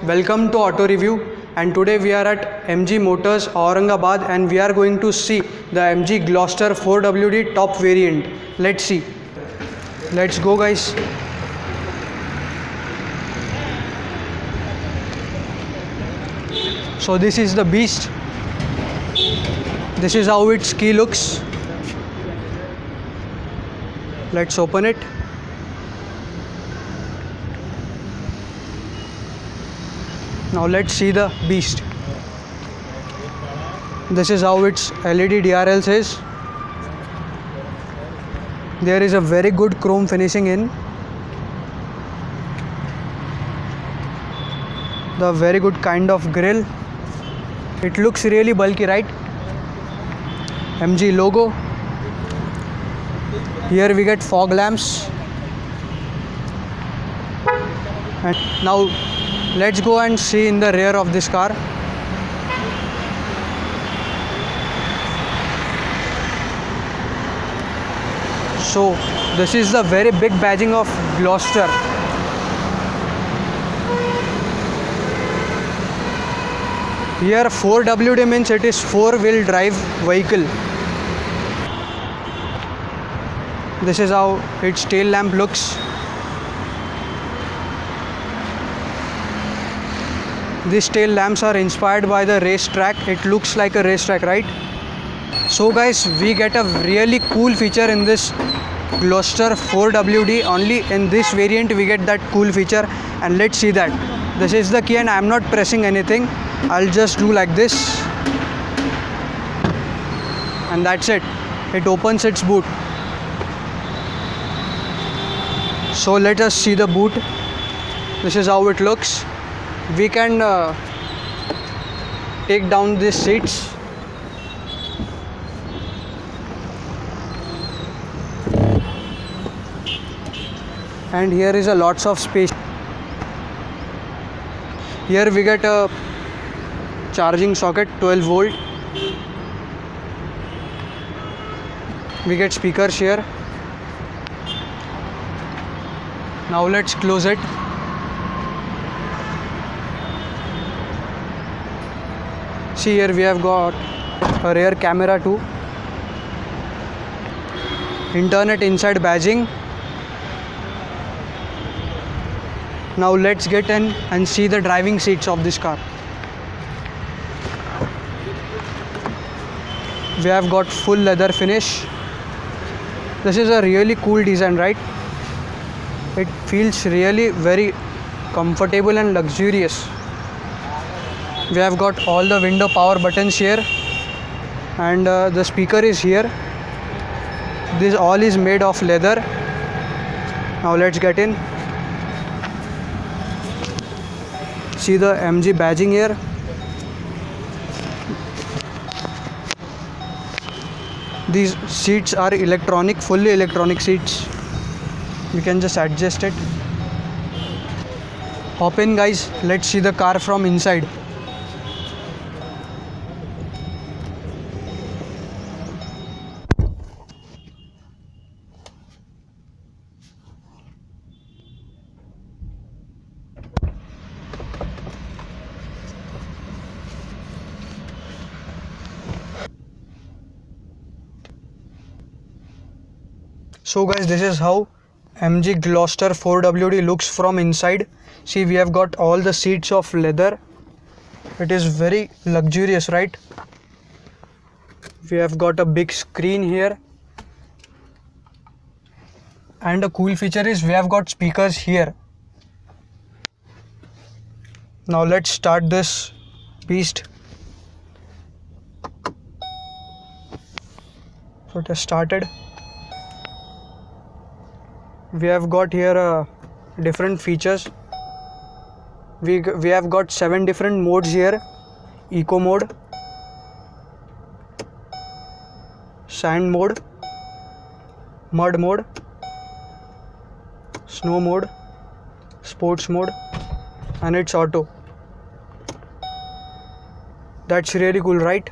Welcome to Auto Review, and today we are at MG Motors Aurangabad and we are going to see the MG Gloster 4WD top variant. Let's see. Let's go, guys. So this is the beast. This is how its key looks. Let's open it. Now let's see the beast. This is how its LED DRL says. There is a very good chrome finishing in. The very good kind of grille. It looks really bulky, right? MG logo. Here we get fog lamps. And now let's go and see in the rear of this car. So this is the very big badging of Gloster. Here 4WD means it is 4-wheel drive vehicle. This is how its tail lamp looks. These tail lamps are inspired by the racetrack. It looks like a racetrack, right? So guys, we get a really cool feature in this Gloster 4WD. Only in this variant we get that cool feature, and let's see that. This is the key and I am not pressing anything. I'll just do like this and that's it. It opens its boot. So let us see the boot. This is how it looks. We can take down these seats. And here is a lots of space. Here we get a charging socket, 12 volt. We get speakers here. Now let's close it. See, here we have got a rear camera too. Internet inside badging. Now let's get in and see the driving seats of this car. We have got full leather finish. This is a really cool design, right? It feels really very comfortable and luxurious. We have got all the window power buttons here, and the speaker is here. This all is made of leather. Now let's get in. See the MG badging here. These seats are electronic, fully electronic seats. We can just adjust it. Hop in, guys. Let's see the car from inside. So guys, this is how MG Gloster 4WD looks from inside. See, we have got all the seats of leather. It is very luxurious, right? We have got a big screen here. And a cool feature is we have got speakers here. Now let's start this beast. So it has started. We have got here different features. We have got 7 different modes here: eco mode, sand mode, mud mode, snow mode, sports mode, and it's auto. That's really cool, right?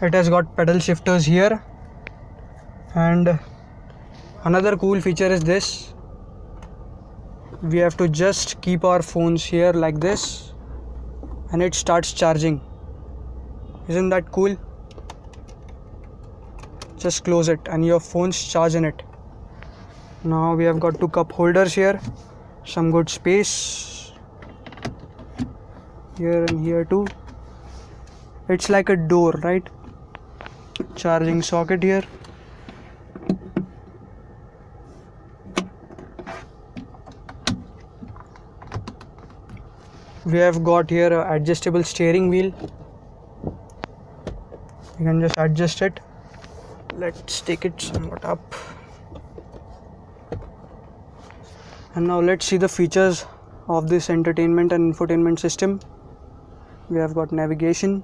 It has got pedal shifters here, and another cool feature is this: we have to just keep our phones here like this and it starts charging. Isn't that cool? Just close it and your phone's charge in it. Now we have got 2 cup holders here, some good space here and here too. It's like a door, right? Charging socket here. We have got here a adjustable steering wheel. You can just adjust it. Let's take it somewhat up. And now let's see the features of this entertainment and infotainment system. We have got navigation,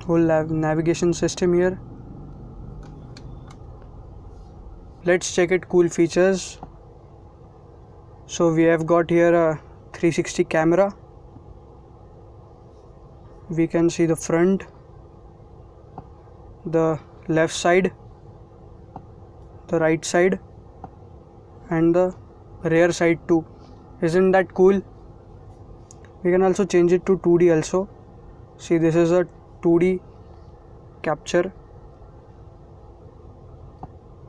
whole navigation system here. Let's check it cool features. So we have got here a 360 camera. We can see the front, the left side, the right side, and the rear side too. Isn't that cool? We can also change it to 2D also. See, this is a 2D capture.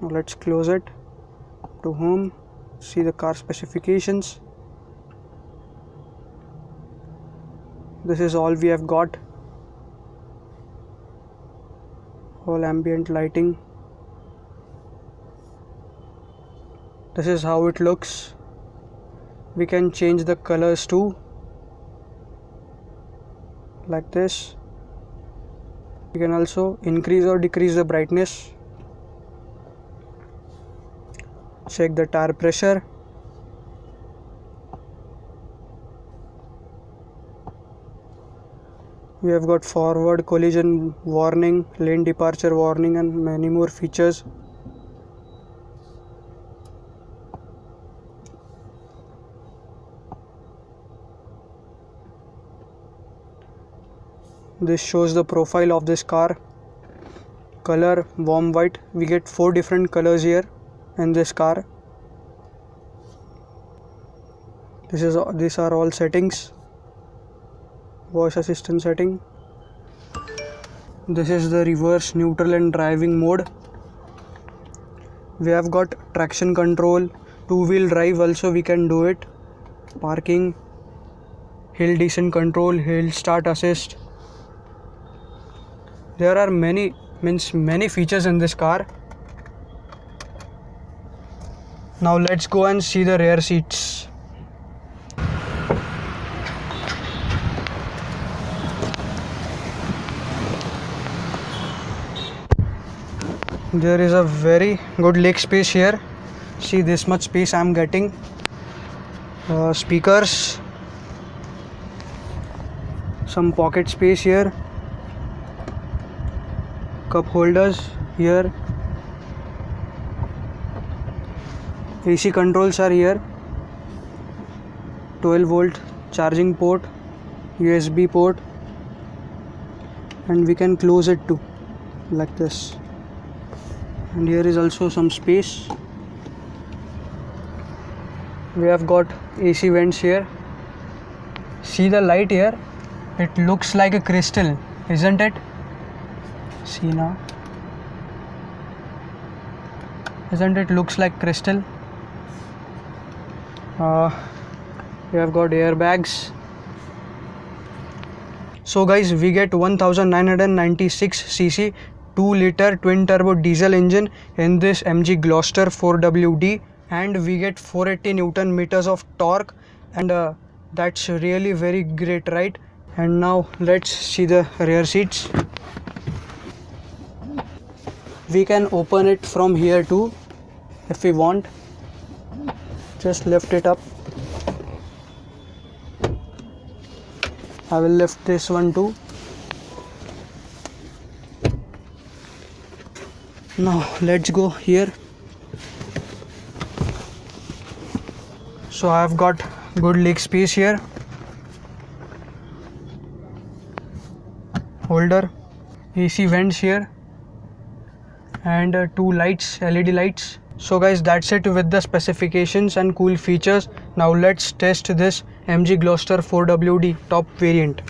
Now let's close it. To home, see the car specifications. This is all we have got. All ambient lighting. This is how it looks. We can change the colors too, like this. We can also increase or decrease the brightness. Check the tire pressure. We have got forward collision warning, lane departure warning, and many more features. This shows the profile of this car. Color warm white. We get 4 different colors here in this car. These are all settings. Voice assistant setting. This is the reverse, neutral, and driving mode. We have got traction control, 2-wheel drive also we can do it, parking, hill descent control, hill start assist. There are many features in this car. Now let's go and see the rear seats. There is a very good leg space here. See, this much space I am getting. Speakers, some pocket space here, cup holders here, AC controls are here, 12-volt charging port, USB port, and we can close it too, like this. And here is also some space. We have got AC vents here. See the light here? It looks like a crystal, isn't it? See now. Isn't it looks like crystal? We have got airbags. So guys, we get 1996 cc 2-liter twin turbo diesel engine in this MG Gloster 4WD, and we get 480 Newton meters of torque, and that's really very great, right? And now let's see the rear seats. We can open it from here too if we want. Just lift it up. I will lift this one too. Now let's go here. So I've got good leg space here. Holder, AC vents here, and two lights, LED lights. So guys, that's it with the specifications and cool features. Now let's test this MG Gloster 4WD top variant.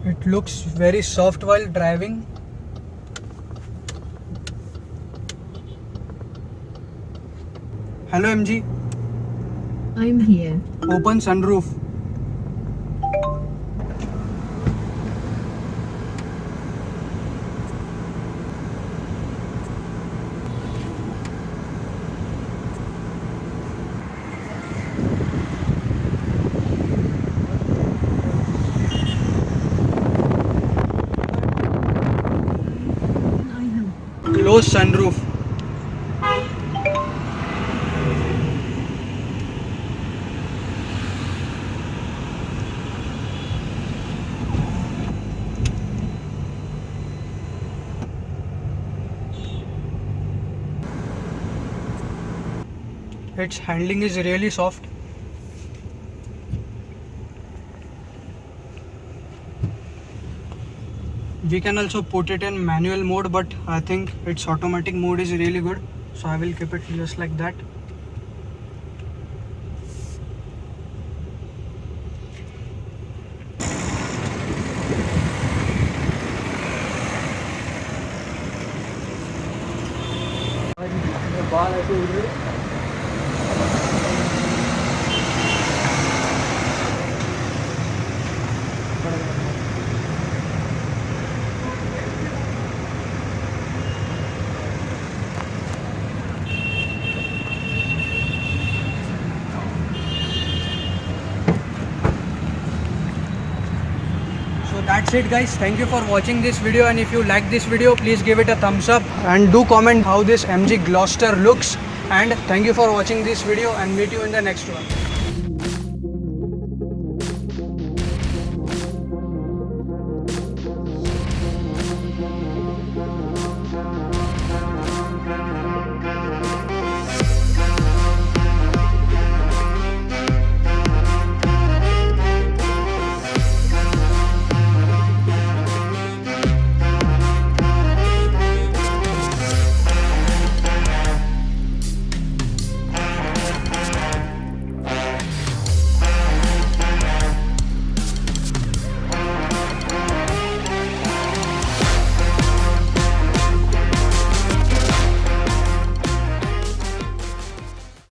It looks very soft while driving. Hello MG. I'm here. Open sunroof. Close sunroof. Its handling is really soft. We can also put it in manual mode, but I think its automatic mode is really good, so I will keep it just like that. So that's it guys, thank you for watching this video, and if you like this video please give it a thumbs up and do comment how this MG Gloster looks, and thank you for watching this video and meet you in the next one.